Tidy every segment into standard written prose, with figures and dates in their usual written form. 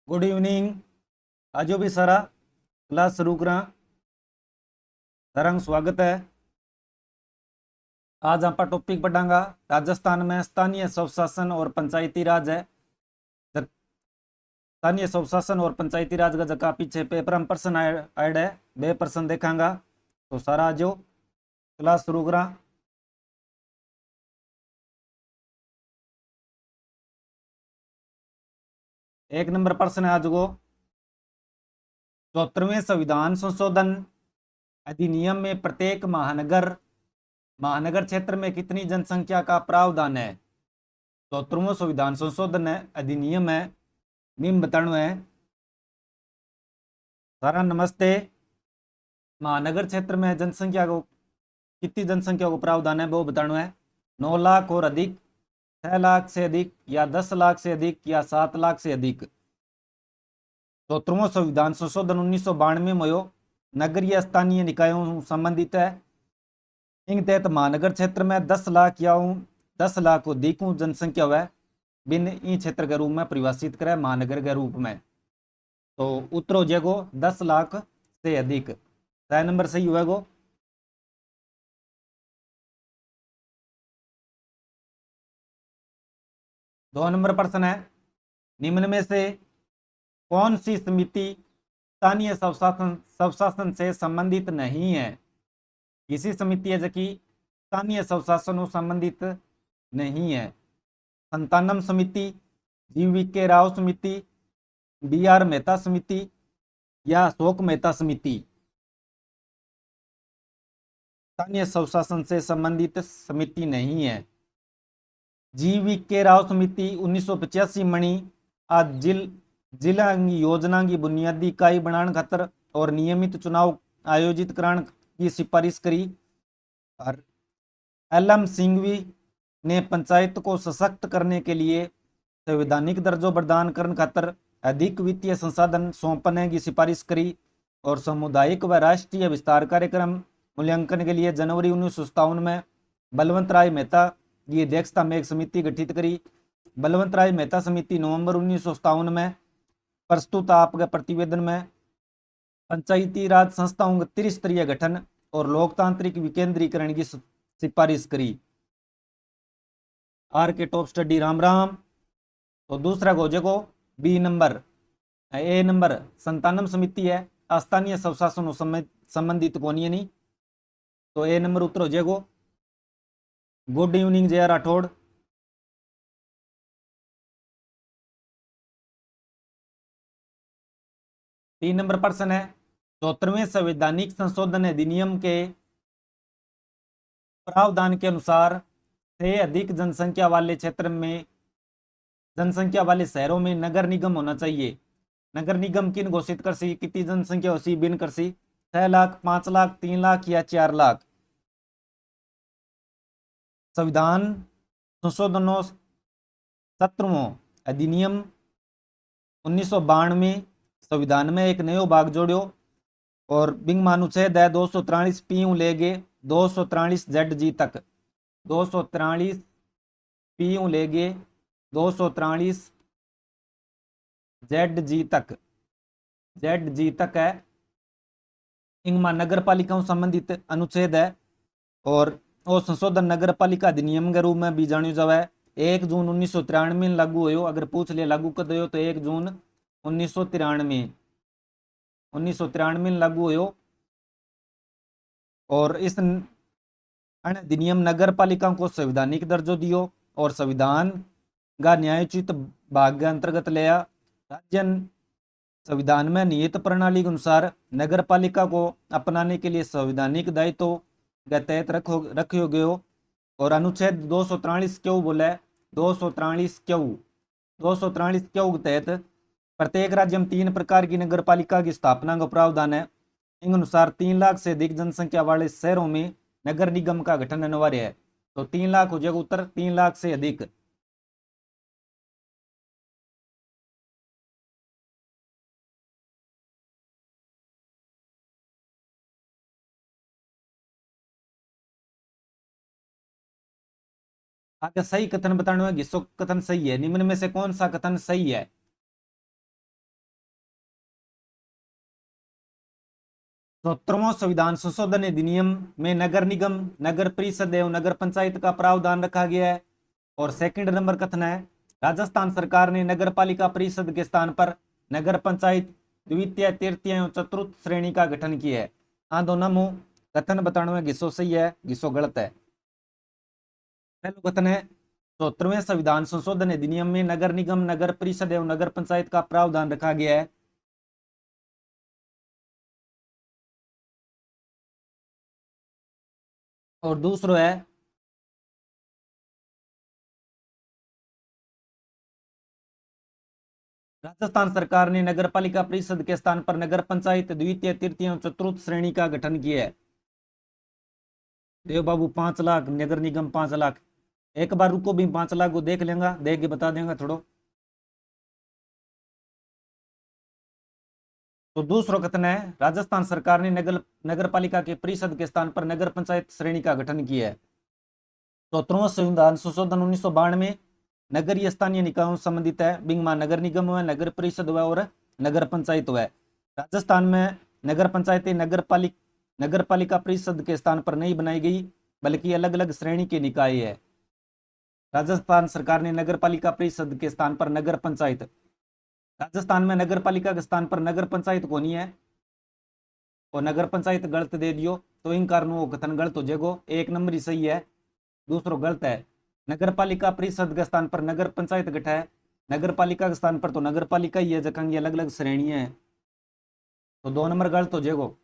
Good evening. आजो भी सारा क्लास शुरू करा। सारा स्वागत है। आज आप टॉपिक पढ़ांगा राजस्थान में स्थानीय स्वशासन और पंचायती राज है। स्थानीय स्वशासन और पंचायती राज का जगह पीछे पेपर में प्रश्न ऐड है। बे प्रश्न देखांगा तो सारा आजो क्लास शुरू करा। एक नंबर प्रश्न है आज को 74वें संविधान संशोधन अधिनियम में प्रत्येक महानगर क्षेत्र में कितनी जनसंख्या का प्रावधान है। 74वां संविधान संशोधन है अधिनियम है निम्न बताणु है। सारा नमस्ते। महानगर क्षेत्र में जनसंख्या को कितनी जनसंख्या को प्रावधान है वो बताणु है। 9 लाख और अधिक, 6 लाख से अधिक या 10 लाख से अधिक या 7 लाख से अधिक। 74वां संविधान संशोधन 1992 में हो नगरीय स्थानीय निकायों संबंधित है। इन तहत महानगर क्षेत्र में 10 लाख या 10 लाख को अधिक जनसंख्या हुआ बिन ई क्षेत्र के रूप में परिभाषित करे महानगर के रूप में। तो उत्तर हो जाएगो 10 लाख से अधिक। 6 नंबर सही हुआ गो। दो नंबर प्रश्न है निम्न में से कौन सी समिति स्थानीय स्वशासन से संबंधित नहीं है। किसी समिति है जो कि स्थानीय स्वशासन से संबंधित नहीं है। संतानम समिति, जीवी के राव समिति, बी आर मेहता समिति या अशोक मेहता समिति। स्थानीय स्वशासन से संबंधित समिति नहीं है। जीवी के राव समिति 1985 मणि आज जिला योजना की बुनियादी इकाई बनाने खातर और नियमित चुनाव आयोजित कराने की सिफारिश करी। और एल एम सिंघवी ने पंचायत को सशक्त करने के लिए संवैधानिक दर्जो प्रदान करने खातर अधिक वित्तीय संसाधन सौंपने की सिफारिश करी। और सामुदायिक व राष्ट्रीय विस्तार कार्यक्रम मूल्यांकन के लिए जनवरी 1957 में बलवंत राय मेहता की अध्यक्षता में एक समिति गठित करी। बलवंत राय मेहता समिति नवंबर 1957 में प्रस्तुत आपके प्रतिवेदन में पंचायती राज संस्थाओं का त्रिस्तरीय गठन और लोकतांत्रिक विकेंद्रीकरण की सिफारिश करी। आर के टॉप स्टडी राम राम। तो दूसरा गोजे को बी नंबर ए नंबर संतानम समिति है स्थानीय स्वशासन संबंधित कौन है नहीं। तो ए नंबर उत्तर हो जाएगो। गुड इवनिंग जय राठौड़। 3 नंबर प्रश्न है 74वें संवैधानिक संशोधन अधिनियम के प्रावधान के अनुसार से अधिक जनसंख्या वाले क्षेत्र में जनसंख्या वाले शहरों में नगर निगम होना चाहिए। नगर निगम किन घोषित कर सी कितनी जनसंख्या हो सी बिन कर सी 6 लाख, 5 लाख, 3 लाख या 4 लाख। संविधान संशोधनों 17वां अधिनियम 1992 संविधान में एक नयो भाग जोड़ो और बिंग अनुच्छेद है 243 पीयू लेगे 243 जेड जी तक। 243 पीयू लेगे 243 जेड जी तक। जेड जी तक है इनमें नगर पालिकाओं संबंधित अनुच्छेद है। और वो संशोधन नगर पालिका अधिनियम के रूप में भी जानी जावे 1 जून 1993 में लागू हो। अगर पूछ ले लागू कब हो तो 1 जून 1993 में लागू हो। और इस अधिनियम नगर पालिका को संवैधानिक दर्जो दियो और संविधान का न्यायोचित भाग के अंतर्गत लिया। राज्य संविधान में नियत प्रणाली के अनुसार नगर पालिका को अपनाने के लिए संवैधानिक दायित्व के तहत रखो गयो। और अनुच्छेद 243 क्यों बोले 243 क्यों के तहत प्रत्येक राज्य में 3 प्रकार की नगर पालिका की स्थापना का प्रावधान है। इन अनुसार 3 लाख से अधिक जनसंख्या वाले शहरों में नगर निगम का गठन अनिवार्य है। तो 3 लाख हो जाएगा उत्तर 3 लाख से अधिक। आगे सही कथन बताना है। घिसो कथन सही है। निम्न में से कौन सा कथन सही है। 70वां संविधान संशोधन अधिनियम में नगर निगम, नगर परिषद एवं नगर पंचायत का प्रावधान रखा गया है। और सेकंड नंबर कथन है, राजस्थान सरकार ने नगर पालिका परिषद के स्थान पर नगर पंचायत द्वितीय, तृतीय एवं चतुर्थ श्रेणी का गठन किया है। हाँ दोनों में कथन बताने में घिसो सही है, घिसो गलत है। पहला कथन है, 74वें संविधान संशोधन अधिनियम में नगर निगम, नगर परिषद एवं नगर पंचायत का प्रावधान रखा गया है। और दूसरो है, राजस्थान सरकार ने नगर पालिका परिषद के स्थान पर नगर पंचायत द्वितीय, तृतीय एवं चतुर्थ श्रेणी का गठन किया है। देव बाबू 5 लाख, नगर निगम 5 लाख। एक बार रुको भी 5 लाख को देख लेंगे, देख के बता देंगे थोड़ो। तो दूसरा कथन है, राजस्थान सरकार ने नगर पालिका के परिषद के स्थान पर नगर पंचायत श्रेणी का गठन किया है। 74वां संविधान संशोधन 1992 नगरीय स्थानीय निकायों से संबंधित है। बिंगमा नगर निगम हुआ, नगर परिषद हुआ और नगर पंचायत हुआ। राजस्थान में नगर पंचायतें नगर पालिका परिषद के स्थान पर नहीं बनाई गई, बल्कि अलग अलग श्रेणी के निकाय है। राजस्थान सरकार ने नगर पालिका परिषद के स्थान पर नगर पंचायत, राजस्थान में नगर पालिका के स्थान पर नगर पंचायत को नहीं है और नगर पंचायत गलत दे दियो, तो इन कारणों वो कथन गलत हो जाएगो। एक नंबर ही सही है, दूसरो गलत है। नगर पालिका परिषद के स्थान पर नगर पंचायत गठा है, नगर पालिका के स्थान पर तो नगर पालिका ही है, जखंगी अलग अलग श्रेणियां हैं, तो 2 नंबर गलत हो जाएगो।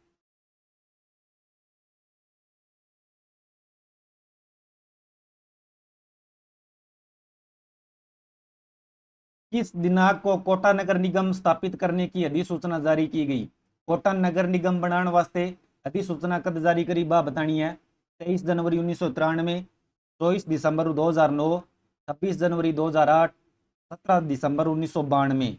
किस दिनांक को कोटा नगर निगम स्थापित करने की अधिसूचना जारी की गई? कोटा नगर निगम बनाने वास्ते अधिसूचना कद जारी करी बा बतानी है। 23 जनवरी 1993, 24 दिसंबर 2009, 26 जनवरी 2008, 17 दिसंबर 1992।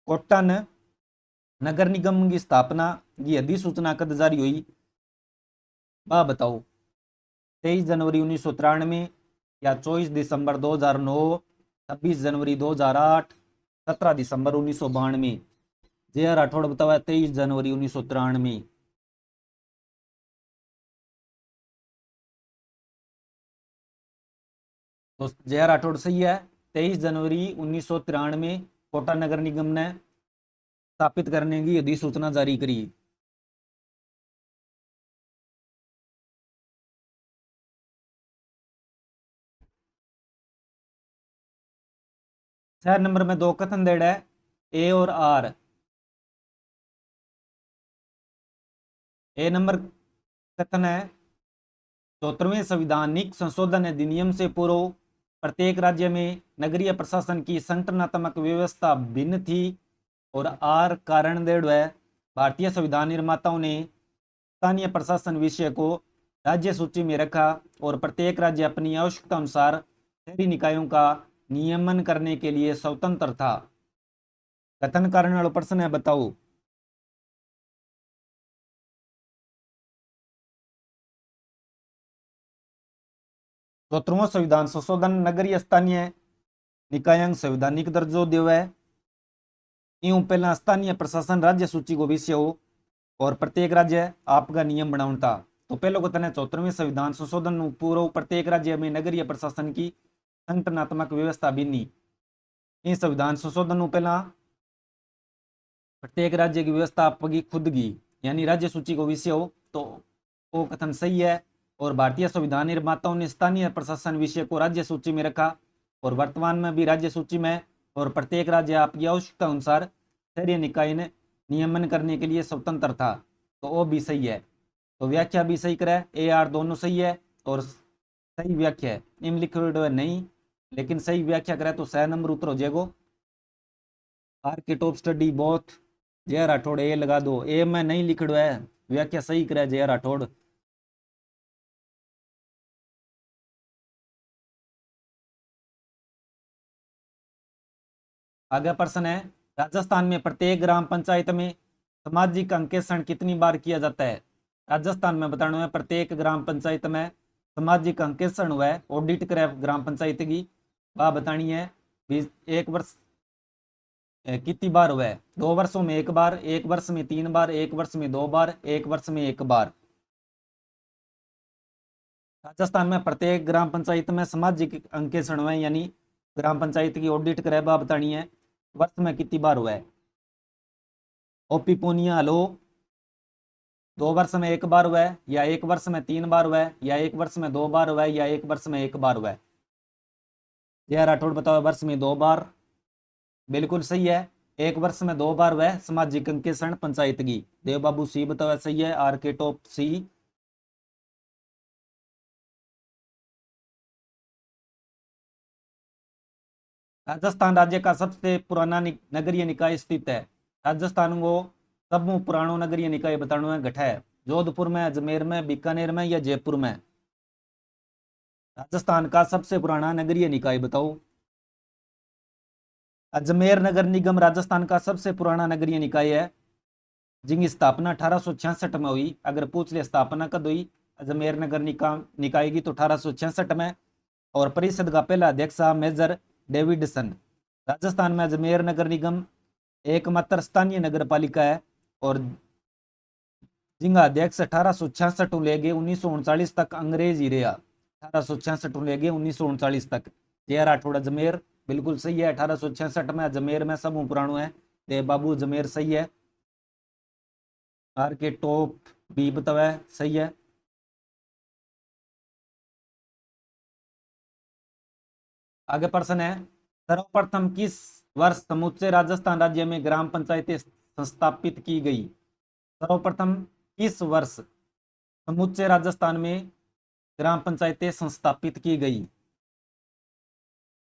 कोटा नगर निगम की स्थापना की अधिसूचना कद जारी हुई बा बताओ। 23 जनवरी 1993 या 24 दिसंबर 2009, 26 जनवरी 2008, 17 दिसंबर 1992। जे राठौड़ बतावा 23 जनवरी 1993। तो जे राठौड़ सही है, 23 जनवरी 1993 कोटा नगर निगम ने स्थापित करने की अधिसूचना जारी करी। 6 नंबर में 2 कथन देड़ा है, ए और आर। ए नंबर कथन है, 74वें संविधानिक संशोधन अधिनियम से पूर्व प्रत्येक राज्य में नगरीय प्रशासन की संगठनात्मक व्यवस्था भिन्न थी। और आर कारण देड़ है, भारतीय संविधान निर्माताओं ने स्थानीय प्रशासन विषय को राज्य सूची में रखा और प्रत्येक राज्य अपनी आवश्यकता अनुसार शहरी निकायों का नियमन करने के लिए स्वतंत्र था। कथन कारण वाला प्रश्न है, बताओ। चौहत्तरवां संविधान संशोधन नगरीय स्थानीय निकायांग संवैधानिक दर्जो देवे। यूं पहला स्थानीय प्रशासन राज्य सूची को विषय हो और प्रत्येक राज्य आपका नियम बनाता। तो पहलो कथन है, 74वें संविधान संशोधन पूर्व प्रत्येक राज्य में नगरीय प्रशासन की संगठनात्मक व्यवस्था बिनी। इस संविधान संशोधन पहला प्रत्येक राज्य की व्यवस्था आपकी खुद की यानी राज्य सूची को विषय हो, तो वो कथन सही है। और भारतीय संविधान निर्माताओं ने स्थानीय प्रशासन विषय को राज्य सूची में रखा और वर्तमान में भी राज्य सूची में, और प्रत्येक राज्य आपकी आवश्यकता अनुसार शहरी निकाय ने नियमन करने के लिए स्वतंत्र था, तो वो भी सही है। तो व्याख्या भी सही करे, ए आर दोनों सही है और सही व्याख्या है। निम्नलिखित नहीं, लेकिन सही व्याख्या करे तो 6 नंबर उत्तर हो जाएगो। आर के टॉप स्टडी बोथ जय राठौड़ ए लगा दो, ए में नहीं लिखड़ो है, व्याख्या सही करे जय राठौड़। आगे प्रश्न है, राजस्थान में प्रत्येक ग्राम पंचायत में सामाजिक अंकेक्षण कितनी बार किया जाता है? राजस्थान में बताना है, प्रत्येक ग्राम पंचायत में सामाजिक अंकेक्षण हुआ है, ऑडिट करे ग्राम पंचायत की, वह बतानी है। 1 वर्ष कितनी बार हुआ है? 2 वर्षों में 1 बार, 1 वर्ष में 3 बार, 1 वर्ष में 2 बार, 1 वर्ष में 1 बार। राजस्थान में प्रत्येक ग्राम पंचायत में सामाजिक अंकेक्षण हुआ है, यानी ग्राम पंचायत की ऑडिट करे बा बतानी है, वर्ष में कितनी बार हुआ है? ओपी पूनिया हलो, 2 वर्ष में 1 बार हुआ है, या 1 वर्ष में 3 बार हुआ है, या 1 वर्ष में 2 बार हुआ है, या 1 वर्ष में 1 बार हुआ है? जय राठौड़ बताओ। वर्ष में 2 बार, बिल्कुल सही है। 1 वर्ष में 2 बार हुआ है सामाजिक अंकेक्षण पंचायत की। देव बाबू सी बताओ सही है, आर के टॉप सी। राजस्थान राज्य का सबसे पुराना नगरीय निकाय स्थित है। राजस्थान को सब पुरानो नगरीय निकाय बताना है गठा है। जोधपुर में, अजमेर में, बीकानेर में या जयपुर में? राजस्थान का सबसे पुराना नगरीय निकाय बताओ। अजमेर नगर निगम राजस्थान का सबसे पुराना नगरीय निकाय है, जिनकी स्थापना 1866 में हुई। अगर पूछ ले स्थापना कब हुई अजमेर नगर निकाय की, तो 1866 में। और परिषद का पहला अध्यक्ष मेजर डेविडसन। राजस्थान में अजमेर नगर निगम एकमात्र स्थानीय नगर पालिका है, और जिनका अध्यक्ष 1866 लेके 1939 तक अंग्रेज ही रहा। 1866 लेके 1939 तक। जे राठौड़ अजमेर बिल्कुल सही है। 1866 में अजमेर में सब पुराणो है। देव बाबू अजमेर सही है। आर के टॉप बी बतावे सही है। आगे प्रश्न है, सर्वप्रथम किस वर्ष समूचे राजस्थान राज्य में ग्राम पंचायतें संस्थापित की गई? सर्वप्रथम किस वर्ष समूचे राजस्थान में ग्राम पंचायतें संस्थापित की गई?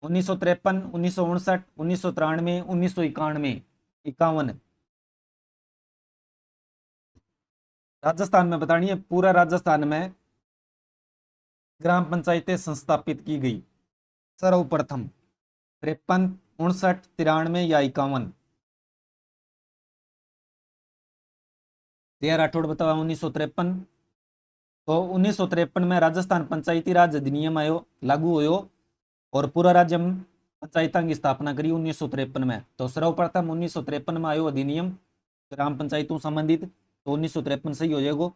1953, 1959, 1993, 1991, 51? राजस्थान में बतानी है, पूरा राजस्थान में ग्राम पंचायतें संस्थापित की गई सर्वप्रथम 53, 59, 93 या 51? जय राठौड़ बताओ 1953। तो 1953 में राजस्थान पंचायती राज अधिनियम आयो, लागू होयो, और पूरा राज्य में पंचायतों की स्थापना करी 1953 में। तो सर्वप्रथम 1953 में आयो अधिनियम ग्राम पंचायतों संबंधित, तो 1953 सही हो जाएगा।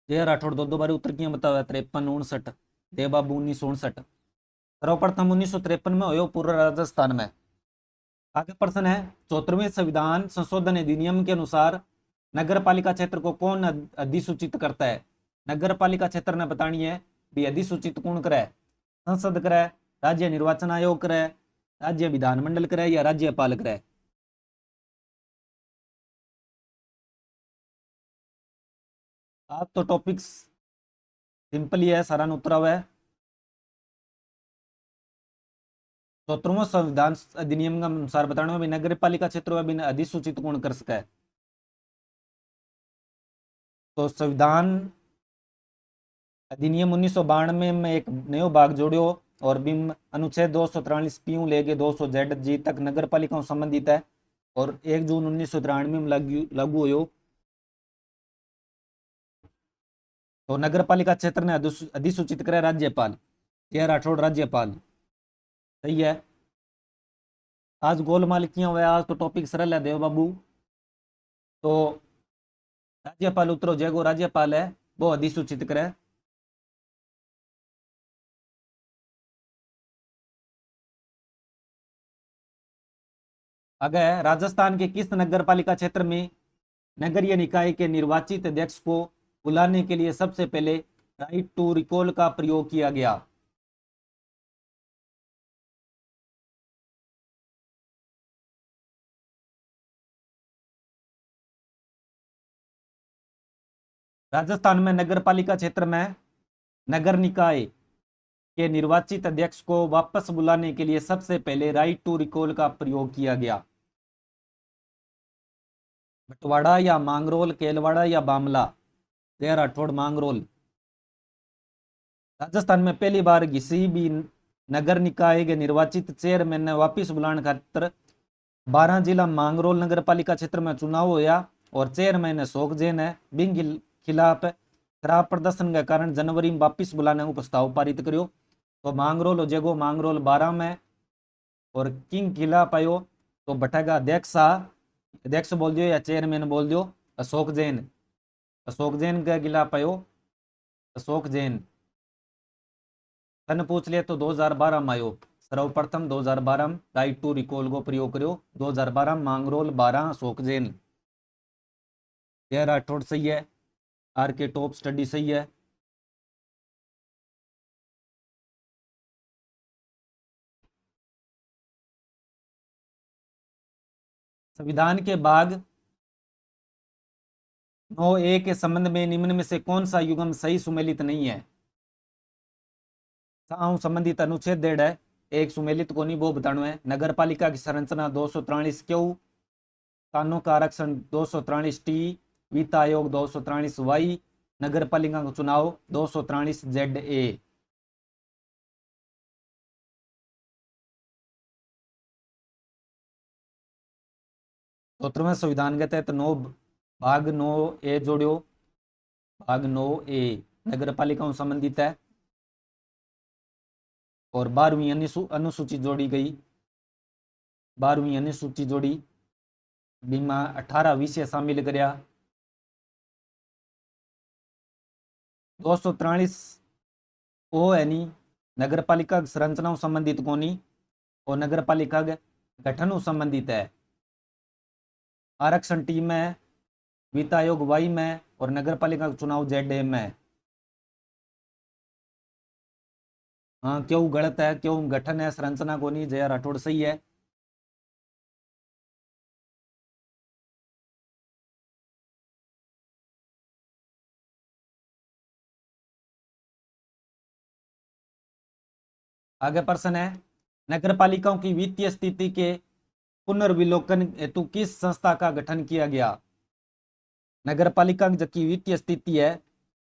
जय राठौड़ दो बार उत्तर किया बताओ। 53, 59, देव बाबू 1959। सर्वप्रथम 1953 में हो पूर्व राजस्थान में। आगे प्रश्न है, 74वें संविधान संशोधन अधिनियम के अनुसार नगर पालिका क्षेत्र को कौन अधिसूचित करता है? नगर पालिका क्षेत्र ने बतानी है भी अधिसूचित कौन करे? संसद करे, राज्य निर्वाचन आयोग करे, राज्य विधानमंडल करे या राज्यपाल करे? आप तो टॉपिक्स सिंपल ही है, सारा उत्तर हुआ है। 74वां संविधान अधिनियम के अनुसार बताना है नगर पालिका क्षेत्र में अधिसूचित कौन कर सका है? तो संविधान अधिनियम 1992 में एक नयो भाग जोड़ियो, और बिम अनुच्छेद 243 पीयू लेके 200 जेड जी तक नगर पालिकाओं संबंधित है, और 1 जून 1993 में लागू हुयो। तो नगर पालिका क्षेत्र ने अधिसूचित करे राज्यपाल। यह राठौड़ राज्यपाल सही है। आज गोलमाल किया हुआ, आज तो टॉपिक सरल है देव बाबू। तो राज्यपाल उतरो जयगो राज्यपाल है वो अधिसूचित करे। आगे है, राजस्थान के किस नगर पालिका क्षेत्र में नगरीय निकाय के निर्वाचित अध्यक्ष को बुलाने के लिए सबसे पहले राइट टू रिकॉल का प्रयोग किया गया? राजस्थान में नगर पालिका क्षेत्र में नगर निकाय के निर्वाचित अध्यक्ष को वापस बुलाने के लिए सबसे पहले राइट टू रिकॉल का प्रयोग किया गया। बटवाड़ा या मांगरोल, केलवाड़ा या बामला? जय राठौड़ मांगरोल। राजस्थान में पहली बार किसी भी नगर निकाय के निर्वाचित चेयरमैन ने वापिस बुलाने खातर 12 जिला मांगरोल नगर पालिका क्षेत्र में चुनाव होया और चेयरमैन अशोक जैन है। बिंग खिलाफ खराब प्रदर्शन के कारण जनवरी में वापिस बुलाने को प्रस्ताव पारित करियो। तो मांगरोल हो जाएगो मांगरोल 12 में और किंग खिलाफ आयो तो बैठेगा अध्यक्ष बोल दियो या चेयरमैन बोल दियो अशोक जैन के खिलाफ आयो अशोक जैन। सन पूछ लिया तो 2012 में आयो सर्वप्रथम 2012 में राइट टू रिकॉल को प्रयोग करो 2012 मांगरोल 12 अशोक जैन। यह राठौड़ सही है। आर के टॉप स्टडी सही है। संविधान के भाग 9A के संबंध में निम्न में से कौन सा युग्म सही सुमेलित नहीं है। संबंधित अनुच्छेद डेढ़ है एक सुमेलित को नहीं वो बताना है। नगर पालिका की संरचना 243 क्यों, कानून का आरक्षण 243T, वित्त आयोग 243Y, नगर पालिका का चुनाव 243ZA। तो 17वें संविधान के तहत भाग 9A जोड़ियो भाग 9A नगर पालिकाओं संबंधित है और 12वीं अनुसूची जोड़ी गई 12वीं अनुसूची जोड़ी बीमा 18 विषय शामिल करया। 243 ओ है नी नगर पालिका संरचना संबंधित कोनी और नगर पालिका गठन संबंधित है। आरक्षण टी में, वित्त आयोग वाई में और नगर पालिका चुनाव ZA में। हाँ क्यों गलत है, क्यों गठन है संरचना को नहीं, जया राठौड़ सही है। आगे प्रश्न है नगर पालिकाओं की वित्तीय स्थिति के पुनर्विलोकन हेतु किस संस्था का गठन किया गया। नगर पालिका की वित्तीय स्थिति है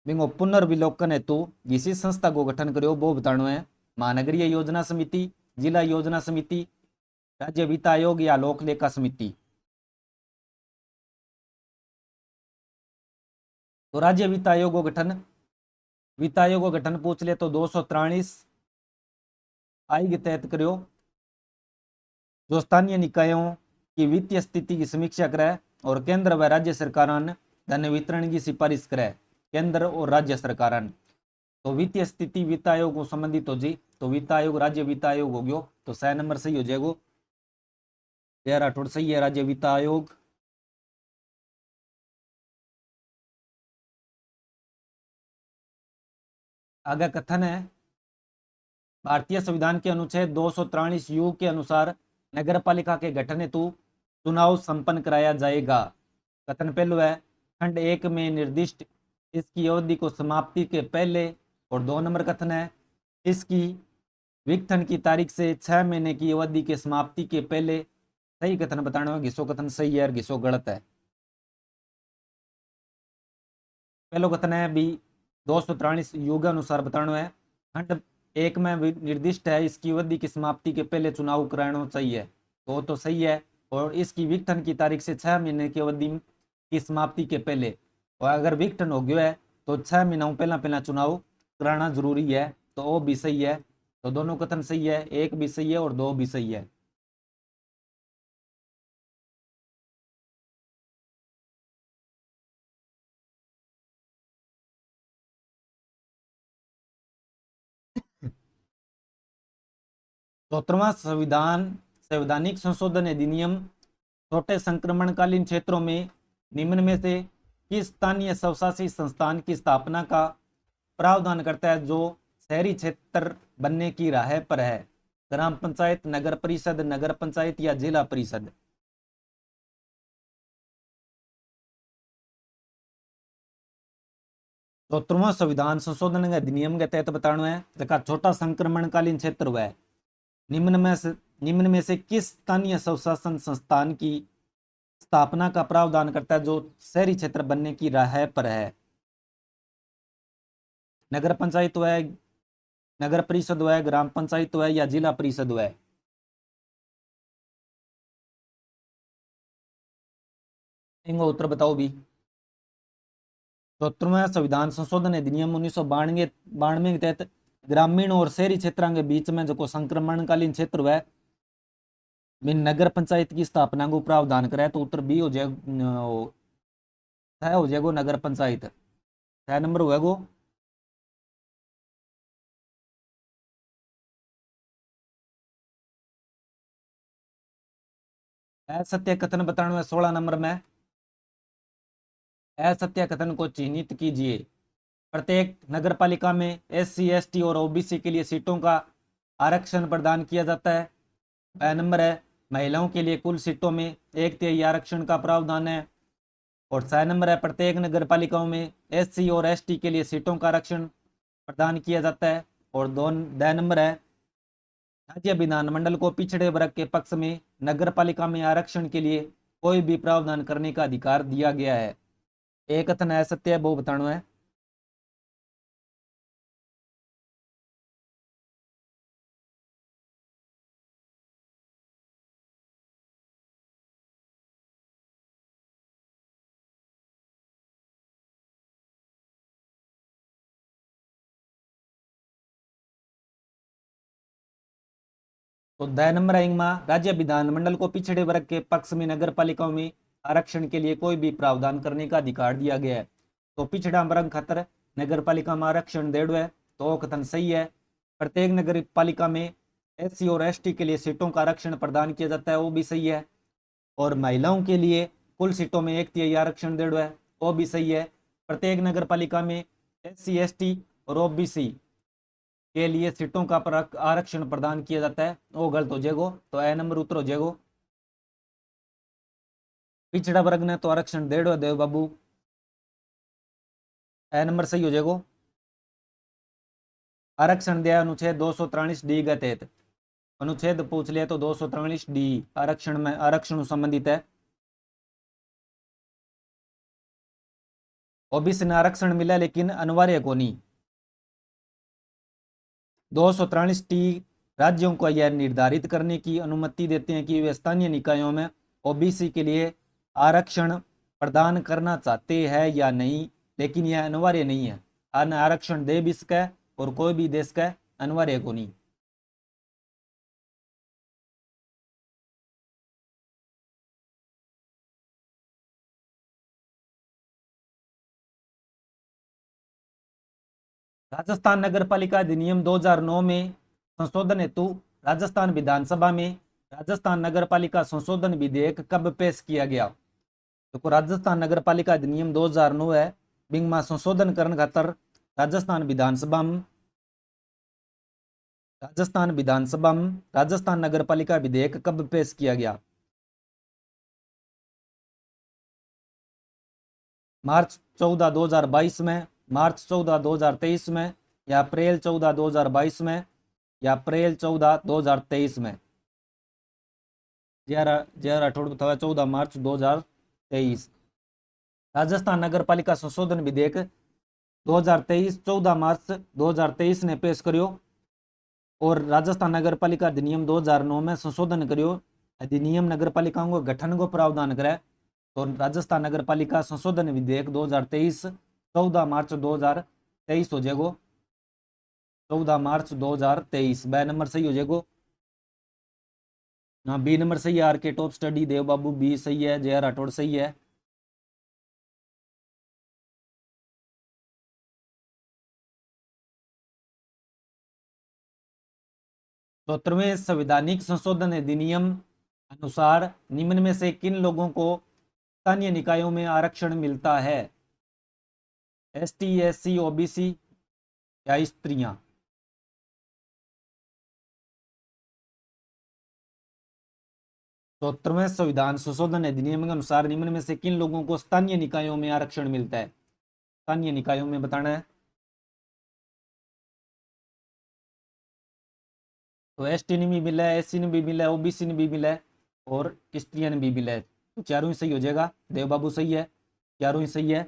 बिंगो पुनर्विलोकन हेतु किसी संस्था को गठन करो वो बताना है। महानगरीय योजना समिति, जिला योजना समिति, राज्य वित्त आयोग या लोक लेखा समिति। तो राज्य वित्त आयोग को गठन पूछ ले तो 243 आई के तहत करो जो स्थानीय निकायों की वित्तीय स्थिति की समीक्षा करे और केंद्र व राज्य सरकार धन वितरण की सिफारिश करे। केंद्र और राज्य सरकार तो वित्तीय स्थिति वित्त आयोग को संबंधित हो जी तो वित्त आयोग राज्य वित्त आयोग हो गयो तो 6 नंबर सही हो जाएगा। जय राठौड़ सही है राज्य वित्त आयोग। आगे कथन है भारतीय संविधान के अनुच्छेद 243U के अनुसार नगर पालिका के गठन हेतु चुनाव संपन्न कराया जाएगा। कथन पहलू है खंड 1 में निर्दिष्ट इसकी अवधि को समाप्ति के पहले और 2 नंबर कथन है इसकी विघटन की तारीख से 6 महीने की अवधि के समाप्ति के पहले। सही कथन बताना है, घिसो कथन सही है और घिसो गलत है। पहलो कथन है भी 243U के अनुसार बताना है खंड 1 में निर्दिष्ट है इसकी अवधि की समाप्ति के पहले चुनाव कराना चाहिए तो सही है और इसकी विघटन की तारीख से 6 महीने की अवधि की समाप्ति के पहले और अगर विघटन हो गया है तो 6 महीनों पहला चुनाव कराना जरूरी है तो वो भी सही है। तो दोनों कथन सही है, एक भी सही है और दो भी सही है। तो 17वां संवैधानिक संशोधन अधिनियम छोटे संक्रमणकालीन क्षेत्रों में निम्न में से किस स्थानीय स्वशासी संस्थान की स्थापना का प्रावधान करता है जो शहरी क्षेत्र बनने की राह पर है। ग्राम पंचायत, नगर परिषद, नगर पंचायत या जिला परिषद। तो 17वां संविधान संशोधन अधिनियम के तहत बताना है जका छोटा संक्रमणकालीन क्षेत्र हुआ है निम्न में से किस स्थानीय स्वशासन संस्थान की स्थापना का प्रावधान करता है जो शहरी क्षेत्र बनने की राह पर है। नगर पंचायत है, नगर परिषद है, ग्राम पंचायत है या जिला परिषद है। इनका उत्तर बताओ भी। 74वां संविधान संशोधन अधिनियम 1992 के तहत ग्रामीण और शहरी क्षेत्रों के बीच में जो संक्रमणकालीन क्षेत्र हुआ में नगर पंचायत की स्थापना को प्रावधान करे, तो उत्तर बी हो जाएगा, हो जाएगा नगर पंचायत। 6 नंबर हुआ गो। असत्य कथन बताने में 16 नंबर में असत्य कथन को चिन्हित कीजिए। प्रत्येक नगर पालिका में SC ST और OBC के लिए सीटों का आरक्षण प्रदान किया जाता है। 2 नंबर है महिलाओं के लिए कुल सीटों में 1/3 आरक्षण का प्रावधान है। और 6 नंबर है प्रत्येक नगर पालिकाओं में SC और ST के लिए सीटों का आरक्षण प्रदान किया जाता है। और 2 नंबर है राज्य विधानमंडल को पिछड़े वर्ग के पक्ष में नगर पालिका में आरक्षण के लिए कोई भी प्रावधान करने का अधिकार दिया गया है। एक कथन असत्य है, वो बताना है। तो 2 नंबर आएंगे राज्य विधानमंडल को पिछड़े वर्ग के पक्ष में नगर पालिकाओं में आरक्षण के लिए कोई भी प्रावधान करने का अधिकार दिया गया है। तो पिछड़ा वर्ग खातर नगर पालिका में आरक्षण देड़ो है, तो वो कथन सही है। प्रत्येक नगर पालिका में SC और ST के लिए सीटों का आरक्षण प्रदान किया जाता है, वो भी सही है। और महिलाओं के लिए कुल सीटों में 1/3 आरक्षण देड़ो है, वो भी सही है। प्रत्येक नगर पालिका में SC ST और OBC के लिए सीटों का आरक्षण प्रदान किया जाता है, वो गलत हो जाएगा। तो A नंबर उत्तर हो जाएगा। पिछड़ा वर्ग ने तो आरक्षण देड़ो देव बाबू, A नंबर सही हो जाएगा। आरक्षण दिया अनुच्छेद 243D के तहत। अनुच्छेद पूछ लिया तो 243D आरक्षण में आरक्षण संबंधित है। OBC ने आरक्षण मिला लेकिन अनिवार्य को नहीं। 243T राज्यों को यह निर्धारित करने की अनुमति देते हैं कि वे स्थानीय निकायों में OBC के लिए आरक्षण प्रदान करना चाहते हैं या नहीं, लेकिन यह अनिवार्य नहीं है। आरक्षण दे भी सके और कोई भी दे सके, अनिवार्य को नहीं। राजस्थान नगर पालिका अधिनियम 2009 में संशोधन हेतु राजस्थान विधानसभा में राजस्थान नगर पालिका संशोधन विधेयक कब पेश किया गया? देखो राजस्थान नगर पालिका अधिनियम 2009 है, बिंग में संशोधन करने खातर राजस्थान नगर पालिका विधेयक कब पेश किया गया? मार्च 14 2022 में, मार्च 14 2023 में, या अप्रैल 14 2022 में, या अप्रैल 14 2023 में। जे राठौड़ बताया 14 मार्च 2023। राजस्थान नगर पालिका संशोधन विधेयक 2023 14 मार्च 2023 ने पेश करियो। और राजस्थान नगर पालिका अधिनियम 2009 में संशोधन करियो। अधिनियम नगर पालिकाओं को गठन को प्रावधान करे, तो राजस्थान नगर पालिका संशोधन विधेयक 2023 14 मार्च 2023 हो जाएगा। 14 मार्च 2023 B नंबर सही हो जाएगा। हाँ B नंबर सही है। RK टॉप स्टडी देव बाबू बी सही है। JR राठौड़ सही है। तो 73वें संवैधानिक संशोधन अधिनियम अनुसार निम्न में से किन लोगों को स्थानीय निकायों में आरक्षण मिलता है? ST SC OBC या स्त्रियां? तो 73वें संविधान संशोधन अधिनियम के अनुसार निम्न में से किन लोगों को स्थानीय निकायों में आरक्षण मिलता है? स्थानीय निकायों में बताना है। तो ST ने भी मिला है, SC ने भी मिला है, OBC ने भी मिला है, और स्त्रियां ने भी मिला है। तो चारों ही सही हो जाएगा। देव बाबू सही है, चारों ही सही है।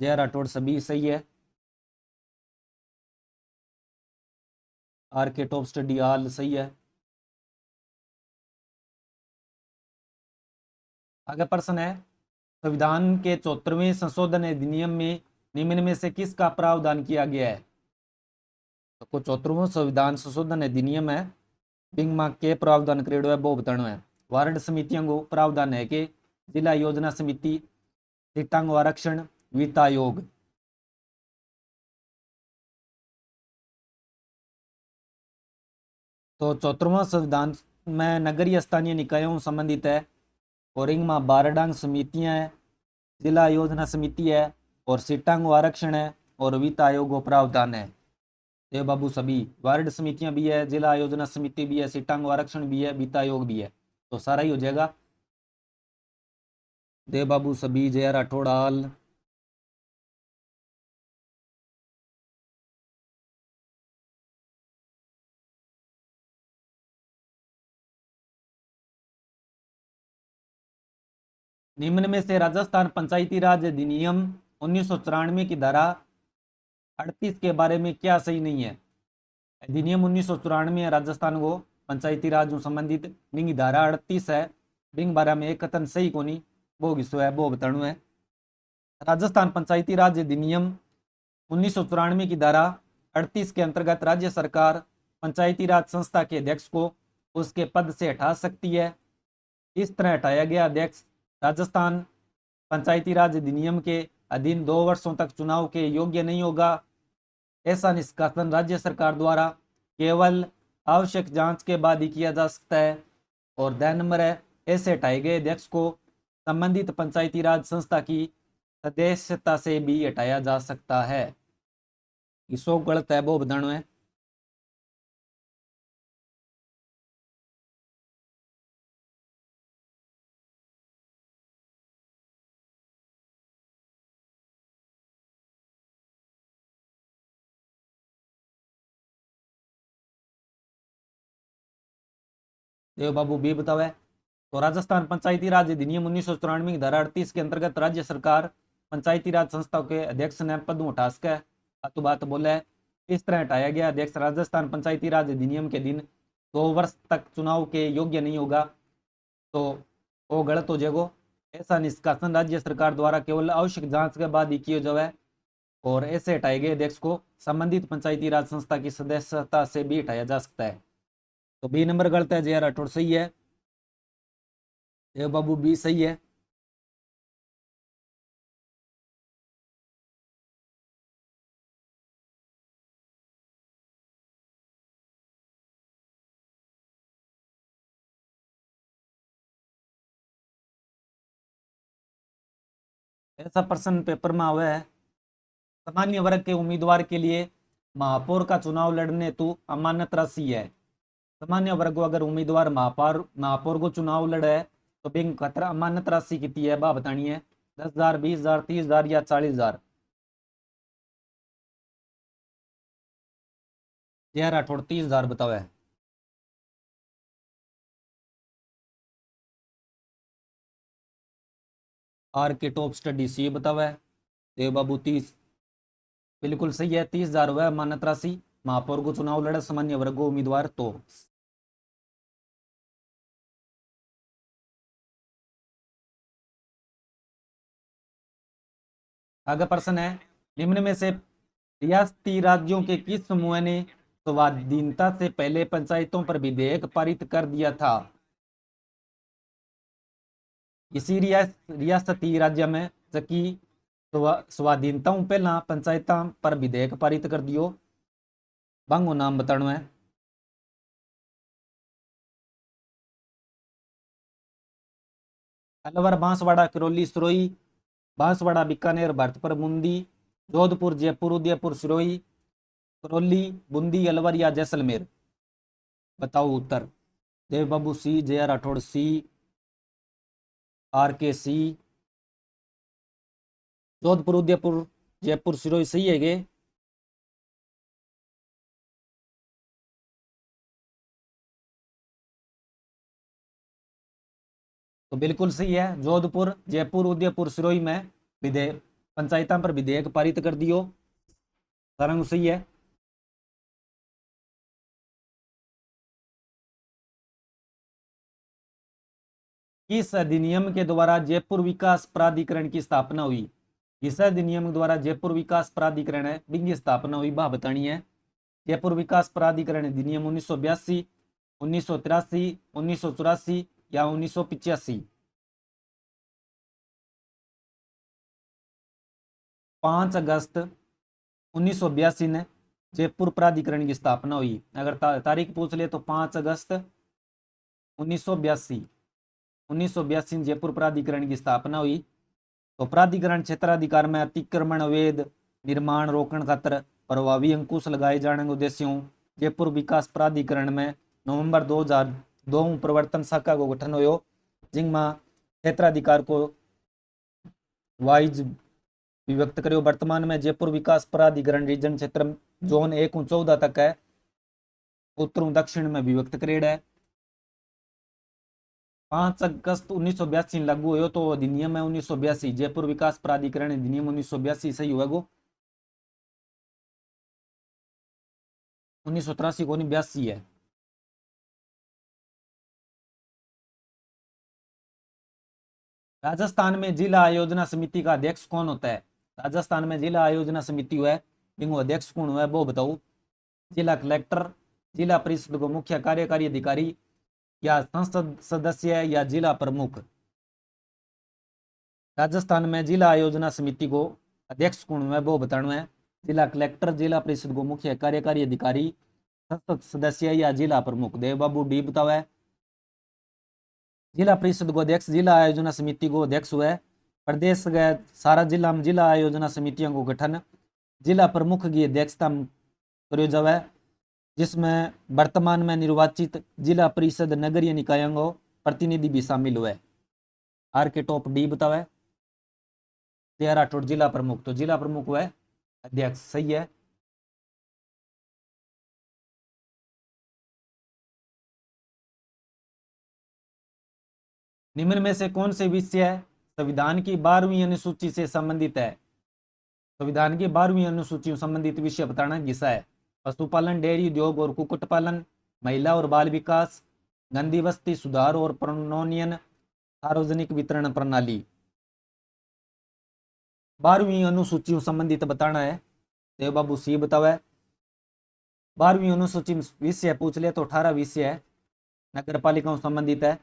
JR राठौड़ सभी सही है। RK टॉप स्टडी ऑल सही है। आगे प्रश्न है, संविधान के 74वें संशोधन अधिनियम में निम्न में से किसका प्रावधान किया गया है? तो 74वां संविधान संशोधन अधिनियम है बिंग मां के प्रावधान करेड़ो है वो बतानो है। वार्ड समितियों को प्रावधान है कि जिला योजना समिति, सीटांग आरक्षण, वित्त आयोग। तो 74वां संविधान में नगरीय स्थानीय निकायों संबंधित है और इनमें बारडांग समितियां है, जिला योजना समिति है और सीटांग आरक्षण है और वित्त आयोग को प्रावधान है। देव बाबू सभी वार्ड समितियां भी है, जिला योजना समिति भी है, सीटांग आरक्षण भी है, वित्त आयोग भी है, तो सारा ही हो जाएगा। देव बाबू सभी, जय राठौड़ हाल। निम्न में से राजस्थान पंचायती राज अधिनियम 1994 की धारा 38 के बारे में क्या सही नहीं है? अधिनियम 1994 राजस्थान को पंचायती राज से संबंधित निंग धारा 38 है, बिंग बारे में एक कथन सही कोनी वो किसो है वो बताणु है। राजस्थान पंचायती राज अधिनियम 1994 की धारा 38 के अंतर्गत राज्य सरकार पंचायती राज संस्था के अध्यक्ष को उसके पद से हटा सकती है। इस तरह हटाया गया अध्यक्ष राजस्थान पंचायती राज अधिनियम के अधीन 2 वर्षों तक चुनाव के योग्य नहीं होगा। ऐसा निष्कासन राज्य सरकार द्वारा केवल आवश्यक जांच के बाद ही किया जा सकता है। और द नंबर है, ऐसे हटाए गए अध्यक्ष को संबंधित पंचायती राज संस्था की सदस्यता से भी हटाया जा सकता है। इसो गलत है वो बताना है। देव बाबू भी बतावे तो राजस्थान पंचायती राज अधिनियम 1994 की धारा 38 के अंतर्गत राज्य सरकार पंचायती राज संस्थाओं के अध्यक्ष ने पद उठा सके बातों बात बोले। इस तरह हटाया गया अध्यक्ष राजस्थान पंचायती राज अधिनियम के दिन 2 वर्ष तक चुनाव के योग्य नहीं होगा, तो वो गलत हो जाएगा। ऐसा निष्कासन राज्य सरकार द्वारा केवल आवश्यक जांच के बाद ही किया जाए और ऐसे हटाए गए अध्यक्ष को संबंधित पंचायती राज संस्था की सदस्यता से भी हटाया जा सकता है। तो बी नंबर गलत है, जे राठौड़ सही है, देव बाबू बी सही है। ऐसा प्रश्न पेपर में हुआ है, सामान्य वर्ग के उम्मीदवार के लिए महापौर का चुनाव लड़ने हेतु अमानत राशि है। सामान्य वर्ग को अगर उम्मीदवार महापौर को चुनाव लड़े तो बैंक खतरा अमानत राशि कितनी है बा बतानी है। 10,000, 20,000, 30,000 या 40,000। जय राठौड़ 30,000 बताओ है। आर के टॉप स्टडी सी बताओ है। देव बाबू 30 बिल्कुल सही है। 30,000 हुआ अमानत राशि, महापौर को चुनाव लड़े सामान्य वर्ग को उम्मीदवार तो। आगे प्रश्न है, निम्न में से रियासती राज्यों के किस समूह ने स्वाधीनता से पहले पंचायतों पर विधेयक पारित कर दिया था? किसी रियासती राज्य में जबकि स्वाधीनताओं पहला पंचायतों पर विधेयक पारित कर दियो, बांगो नाम बताना है। अलवर, बांसवाड़ा, करौली, सिरोही। बांसवाड़ा, बीकानेर, भरतपुर, बूंदी, जोधपुर, जयपुर, उदयपुर, सिरोही, करौली, बूंदी, अलवर या जैसलमेर। बताओ उत्तर। देव बाबू सी, जया राठौड़ सी, आर के सी। जोधपुर, उदयपुर, जयपुर, सिरोही सही है गे। तो बिल्कुल सही है, जोधपुर, जयपुर, उदयपुर, सिरोही में विधेयक पंचायतों पर विधेयक पारित कर दियो, सारंग सही है। किस अधिनियम के द्वारा जयपुर विकास प्राधिकरण की स्थापना हुई? किस अधिनियम द्वारा जयपुर विकास प्राधिकरण है बिंगी स्थापना हुई बा बतानी है। जयपुर विकास प्राधिकरण अधिनियम 1982, 1983, 1984 या 1985? 5 अगस्त 1982 ने जयपुर प्राधिकरण की स्थापना हुई। अगर तारीख पूछ ले तो 5 अगस्त 1982 1982 जयपुर प्राधिकरण की स्थापना हुई। तो प्राधिकरण क्षेत्राधिकार में अतिक्रमण अवैध निर्माण रोकण खातर प्रभावी अंकुश लगाए जाने के उद्देश्यों जयपुर विकास प्राधिकरण में नवंबर 2002 में प्रवर्तन शाखा को गठन हुयो, जिनमें क्षेत्राधिकार को वाइज विभक्त करो। वर्तमान में जयपुर विकास प्राधिकरण रीजन क्षेत्र जोन 1 14 तक है, उत्तर दक्षिण में विभक्त करेड़ा है। 5 अगस्त 1982 लागू हुयो तो अधिनियम है 1982 जयपुर विकास प्राधिकरण अधिनियम 1982 सही होगा। 1983 को नहीं 82 है। राजस्थान में जिला आयोजना समिति का अध्यक्ष कौन होता है? राजस्थान में जिला आयोजना समिति हुआ है, बिंगो अध्यक्ष कौन हुआ है वो बताओ। जिला कलेक्टर, जिला परिषद को मुख्य कार्यकारी अधिकारी या संसद सदस्य या जिला प्रमुख? राजस्थान में जिला आयोजना समिति को अध्यक्ष कौन हुआ है वो बताना है। जिला कलेक्टर, जिला परिषद को मुख्य कार्यकारी अधिकारी, संसद सदस्य या जिला प्रमुख? देव बाबू डी बताओ है। जिला परिषद को अध्यक्ष, जिला आयोजना समिति को अध्यक्ष हुआ है। प्रदेश के सारा जिला में जिला आयोजना समितियों को गठन जिला प्रमुख की अध्यक्षता में करो जावे, जिसमें वर्तमान में निर्वाचित जिला परिषद नगरीय निकायों को प्रतिनिधि भी शामिल हुए। आर के टॉप डी बतावे। JR राठौड़ जिला प्रमुख, तो जिला प्रमुख हुआ है अध्यक्ष, सही है। निम्न में से कौन से विषय संविधान की 12वीं अनुसूची से संबंधित है? संविधान की 12वीं अनुसूची से संबंधित विषय बताना किसा है? पशुपालन, डेयरी उद्योग और कुक्कुट पालन, महिला और बाल विकास, गंदी बस्ती सुधार और प्रोन्नयन, सार्वजनिक वितरण प्रणाली। 12वीं अनुसूची से संबंधित बताना है। देव बाबू सी बतावे। 12वीं अनुसूची विषय पूछ ले तो 18 विषय है, नगर पालिकाओं संबंधित है।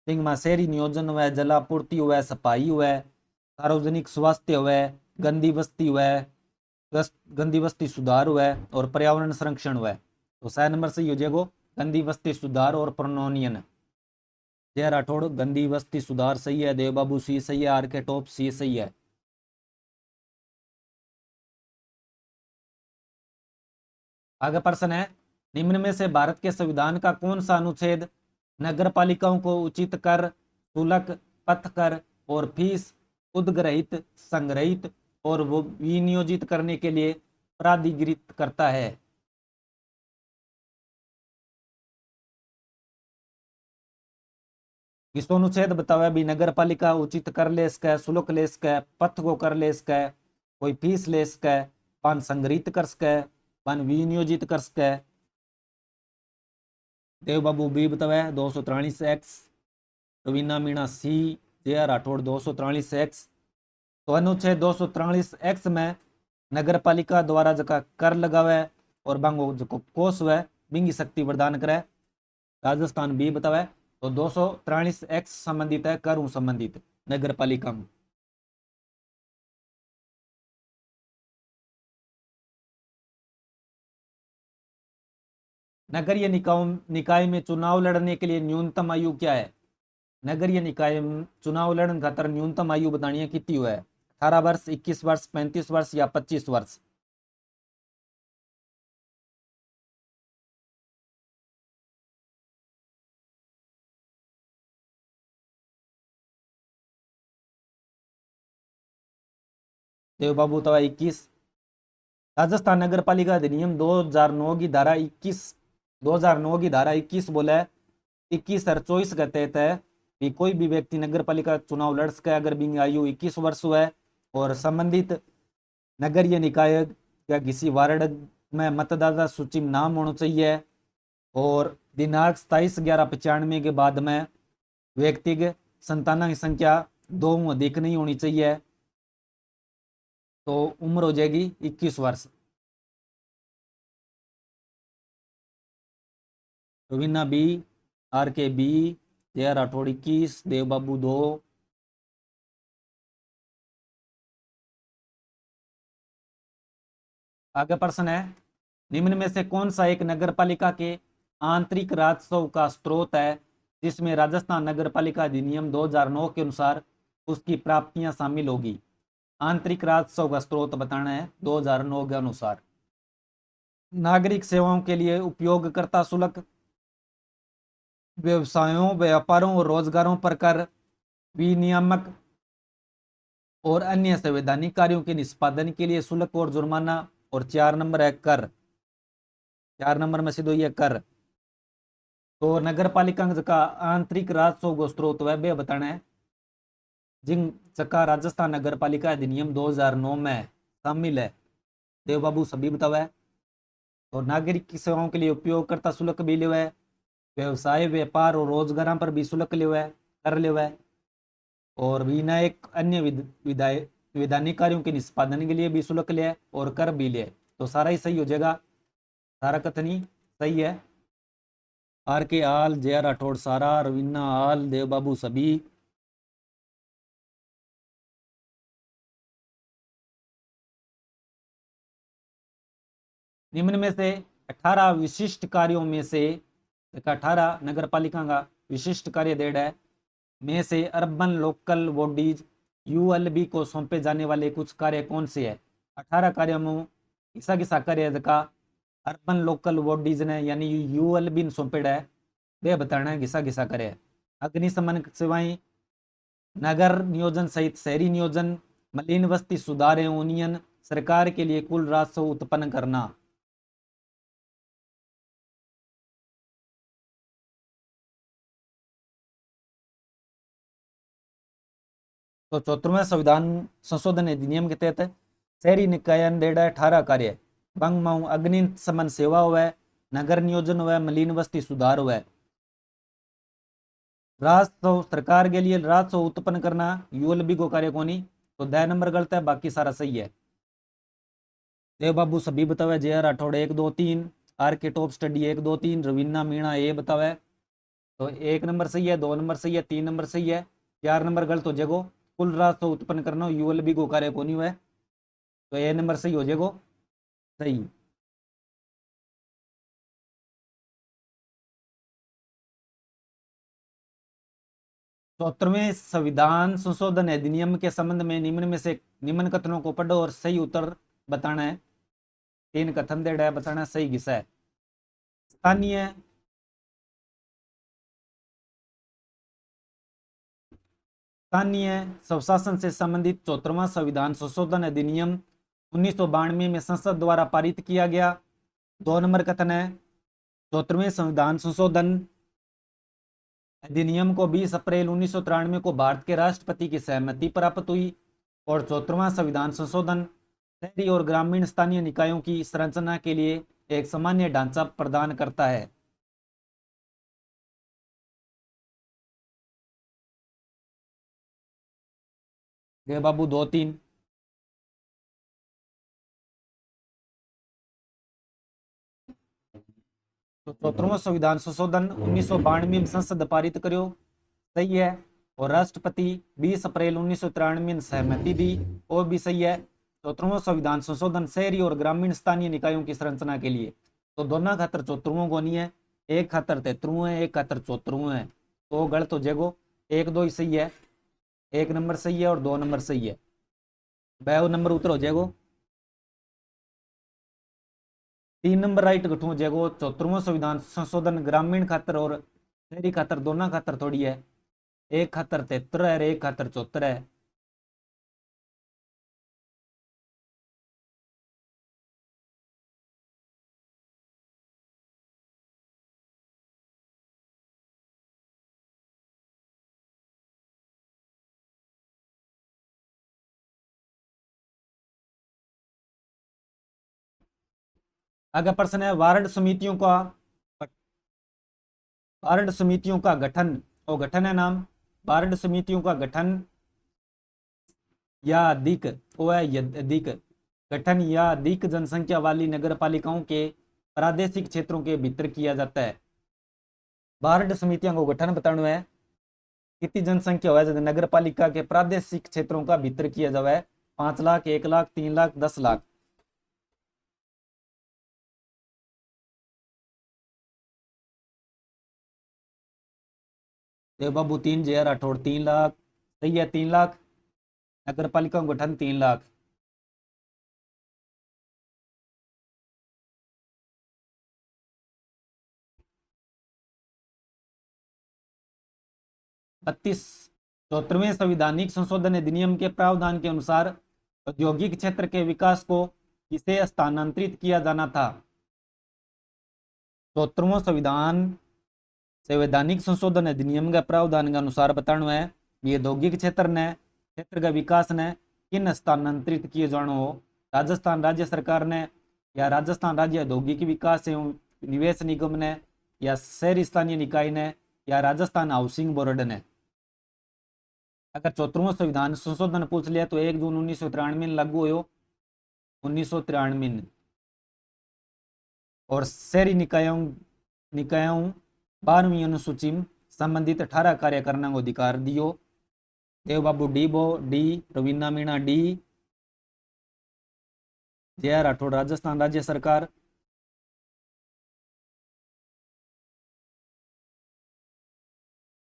में शहरी नियोजन हुआ, जलापूर्ति हुआ, सफाई हुआ, सार्वजनिक स्वास्थ्य हुआ, गंदी बस्ती हुआ, गंदी बस्ती सुधार हुआ और पर्यावरण संरक्षण हुआ। तो सही नंबर सही हो जाएगा गंदी बस्ती सुधार और प्रोन्नयन। जय राठौड़ गंदी बस्ती सुधार सही है, देव बाबू सी सही है, आर के टॉप सी सही है। आगे प्रश्न है, निम्न में से भारत के संविधान का कौन सा अनुच्छेद नगर पालिकाओं को उचित कर, शुल्क, पथ कर और फीस उद्ग्रहित, संग्रहित और विनियोजित करने के लिए प्राधिकृत करता है? किसको अनुच्छेद बताओ भी नगर पालिका उचित कर ले सके, शुल्क ले सके, पथ को कर ले सके, कोई फीस ले सके, पान संग्रहित कर सके, पान विनियोजित कर सके? देव बाबू बी बतावे 243X, रवीना मीणा सी, JR राठौड़ 243X। तो अनुच्छेद 243X में नगर पालिका द्वारा जका कर लगावे और बांगो जो कोष हुए बिंगी शक्ति प्रदान करे। राजस्थान बी बतावे। तो 243X संबंधित है कर संबंधित नगर पालिका में। नगरीय निकाय में चुनाव लड़ने के लिए न्यूनतम आयु क्या है? नगरीय निकाय में चुनाव लड़ने खातर न्यूनतम आयु बतानी है कितनी है? 18 वर्ष, 21 वर्ष, 35 वर्ष या 25 वर्ष? देव बाबू तो 21। राजस्थान नगर पालिका अधिनियम 2009 की धारा 21 2009 की धारा 21 बोले 21 और 24 के तहत है कि कोई भी व्यक्ति नगर पालिका चुनाव लड़ सके अगर भी आयु 21 वर्ष हुआ है और संबंधित नगरीय निकाय या किसी वार्ड में मतदाता सूची में नाम होना चाहिए और दिनांक 27/11/95 के बाद में व्यक्ति संतानों की संख्या 2 अधिक नहीं होनी चाहिए, तो उम्र हो जाएगी 21 वर्ष। रवीना बी, आर के बी, जे राठौड़ 21, देव बाबू 2। आगे प्रश्न है, निम्न में से कौन सा एक नगर पालिका के आंतरिक राजस्व का स्रोत है जिसमें राजस्थान नगर पालिका अधिनियम 2009 के अनुसार उसकी प्राप्तियां शामिल होगी? आंतरिक राजस्व का स्रोत बताना है 2009 के अनुसार। नागरिक सेवाओं के लिए उपयोगकर्ता शुल्क, व्यवसायों व्यापारों और रोजगारों पर कर, विनियामक और अन्य संवैधानिक कार्यों के निष्पादन के लिए शुल्क और जुर्माना, और 4 नंबर है कर। 4 नंबर में सीधो ये कर। तो नगर पालिका का आंतरिक राजस्व को स्रोत वह बताना है जिन जका राजस्थान नगर पालिका अधिनियम 2009 में शामिल है। देव बाबू सभी बतावा है। और नागरिक की सेवाओं के लिए उपयोगकर्ता शुल्क भी लिया है, व्यवसाय व्यापार और रोजगार पर भी शुल्क लिया है, कर लिया है, और विनायक अन्य विधानिक कार्यों के निष्पादन के लिए भी शुल्क लिया है और कर भी लिया है। तो सारा ही सही हो जाएगा, सारा कथनी सही है। आर के आल, जया राठौड़ सारा, रवीना आल, देव बाबू सभी। निम्न में से 18 विशिष्ट कार्यों में से 18 नगर पालिका का विशिष्ट कार्य देड़ है में से अर्बन लोकल बॉडीज यूएलबी को सौंपे जाने वाले कुछ कार्य कौन से है? 18 कार्यों में किसा किसा कार्य है जका अर्बन लोकल बॉडीज ने यानी यूएलबी सौंपेड़ा है, वे बताना है घिसा घिसा करे। अग्निशमन सेवाएं, नगर नियोजन सहित शहरी नियोजन, मलिन बस्ती सुधार एवं उन्नयन, सरकार के लिए कुल राजस्व उत्पन्न करना। तो 74वें संविधान संशोधन अधिनियम के तहत शहरी निकायन डेढ़ 18 कार्य बंग माऊ अग्निशमन सेवा हुआ, नगर नियोजन हुआ, मलिन बस्ती सुधार हुआ। राजस्व सरकार के लिए राजस्व उत्पन्न करना यूएलबी को कार्य कोनी, तो 10 नंबर गलत है, बाकी सारा सही है। देव बाबू सभी बतावे, जे आर राठौड़ 1 2 3, आर के टॉप स्टडी 1 2 3, रवीना मीणा ये बतावे। तो 1 नंबर सही है, 2 नंबर सही है, 3 नंबर सही है, 4 नंबर गलत हो जाएगो। कुल राजस्व उत्पन्न करना यूएलबी को कार्य कोनी हुआ है, तो ए नंबर सही हो जाएगो, सही। 74वें संविधान संशोधन अधिनियम के संबंध में निम्न में से निम्न कथनों को पढ़ो और सही उत्तर बताना है। 3 कथन देड़ा है, बताना सही घिसा है। स्थानीय स्थानीय स्वशासन से संबंधित 74वां संविधान संशोधन अधिनियम 1992 में संसद द्वारा पारित किया गया। 2 नंबर कथन है, 74वें संविधान संशोधन अधिनियम को 20 अप्रैल 1993 को भारत के राष्ट्रपति की सहमति प्राप्त हुई। और 74वां संविधान संशोधन शहरी और ग्रामीण स्थानीय निकायों की संरचना के लिए एक सामान्य ढांचा प्रदान करता है। जय बाबू 2 3। तो 74वां संविधान संशोधन 1992 में संसद पारित करो, सही है। और राष्ट्रपति 20 अप्रैल 1993 में सहमति दी, और भी सही है। 74वां संविधान संशोधन शहरी और ग्रामीण स्थानीय निकायों की संरचना के लिए, तो दोनों खातर 74वां को नहीं है, एक खातर 73वां है, एक खातर 74वां है, तो गलत हो जाएगो। 1 2 ही सही है, 1 नंबर सही है और 2 नंबर सही है, 2 नंबर उत्तर हो जाएगो। 3 नंबर राइट गठू हो जाएगो। 74वां संविधान संशोधन ग्रामीण खातर और शहरी खातर दोनों खातर थोड़ी है, एक खातर 73 है, एक खातर 74 है। आगे प्रश्न है, वार्ड समितियों का गठन और गठन है नाम वार्ड समितियों का गठन या अधिक अधिक गठन या अधिक जनसंख्या वाली नगर पालिकाओं के प्रादेशिक क्षेत्रों के भीतर किया जाता है। वार्ड समितियों को गठन बताना है कितनी जनसंख्या हुआ है नगर पालिका के प्रादेशिक क्षेत्रों का भीतर किया जावा है 5 लाख 1 लाख 3 लाख 10 लाख। देव बाबू 3 जे राठौड़ 3 लाख सही है 3 लाख नगर पालिका का गठन 3 लाख। बत्तीस 74वें संविधानिक संशोधन अधिनियम के प्रावधान के अनुसार औद्योगिक क्षेत्र के विकास को किसे स्थानांतरित किया जाना था। 74वां संवैधानिक संशोधन अधिनियम के प्रावधान के अनुसार बताना है ये औद्योगिक क्षेत्र का विकास ने किन स्थानांतरित किए जाना हो। राजस्थान राज्य सरकार ने या राजस्थान राज्य औद्योगिक विकास एवं निवेश निगम ने या शहरी स्थानीय निकाय ने या राजस्थान हाउसिंग बोर्ड ने। अगर 74वां संविधान संशोधन पूछ लिया तो 1 जून 1993 में लागू हो 1993 में। और शहरी निकायों 12वीं अनुसूची में संबंधित 18 कार्य करने को अधिकार दियो। Dev Babu D Raveena Meena D J Rathore Rajasthan राज्य सरकार।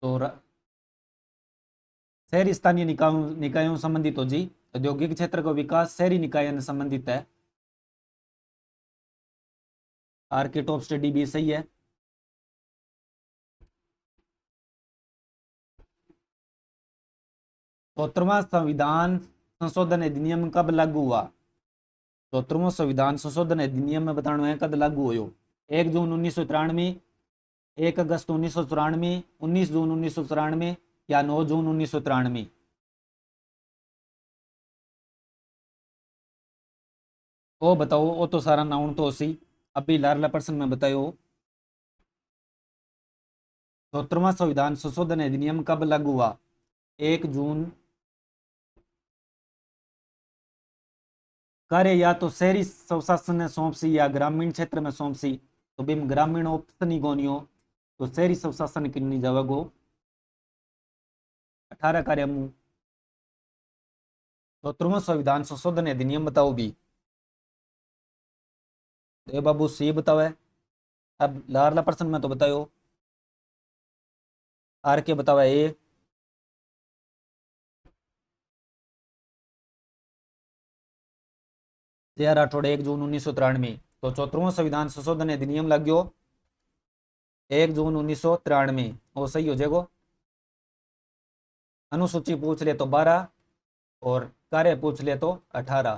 तो शहरी स्थानीय निकायों संबंधित हो जी औद्योगिक क्षेत्र का विकास शहरी निकाय से संबंधित है। आर के टॉप स्टडी भी सही है। चौहत्तरवां संविधान संशोधन अधिनियम कब लागू हुआ। 74वां संविधान संशोधन अधिनियम में बताना है कब लागू हो 1 जून 1993 1 अगस्त 1994 19 जून 1994 या 9 जून 1993। वो बताओ वो तो सारा नाउन तो उसी अभी लारला पर्सन में बताओ 74वां संविधान संशोधन अधिनियम कब लागू हुआ 1 जून। कार्य या तो शहरी स्वशासन ने सौंप सी या ग्रामीण क्षेत्र में सौंप सी तो बिम ग्रामीण ऑप्शन ही गोनियो तो शहरी स्वशासन किन्नी जावगो 18 कार्य मुंह। 74वां संविधान संशोधन अधिनियम बताओ भी तो बाबू सी बताओ है। अब लारला पर्सन में तो बताओ आर के बताओ ए जे राठौड़ 1 जून 1993। तो 74वां संविधान संशोधन अधिनियम लग गयो 1 जून 1993 वो सही हो जाएगा। अनुसूची पूछ ले तो 12 और कार्य पूछ ले तो 18।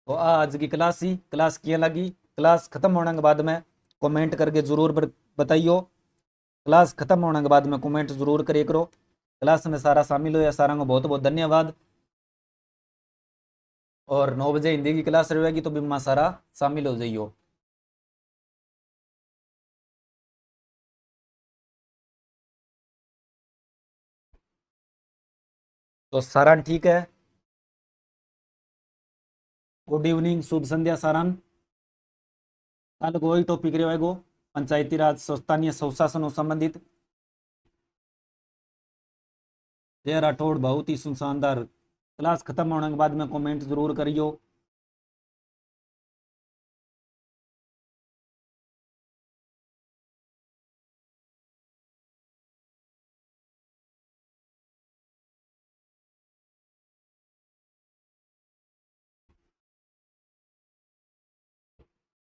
तो आज की क्लास ही क्लास किया लगी क्लास खत्म होने के बाद में कमेंट करके जरूर बताइयो। क्लास खत्म होने के बाद में कमेंट जरूर करिए करो। क्लास में सारा शामिल हो या सारा को बहुत बहुत धन्यवाद। और 9 बजे हिंदी की क्लास रहेगी तो बिम्मा सारा शामिल हो जाइयो। तो सारण ठीक है। गुड इवनिंग शुभ संध्या सारण। कल को वही टॉपिक रहेगो पंचायती राज स्थानीय स्वशासन संबंधित। जय राठौड़ बहुत ही शानदार क्लास खत्म होने के बाद में कमेंट जरूर करियो।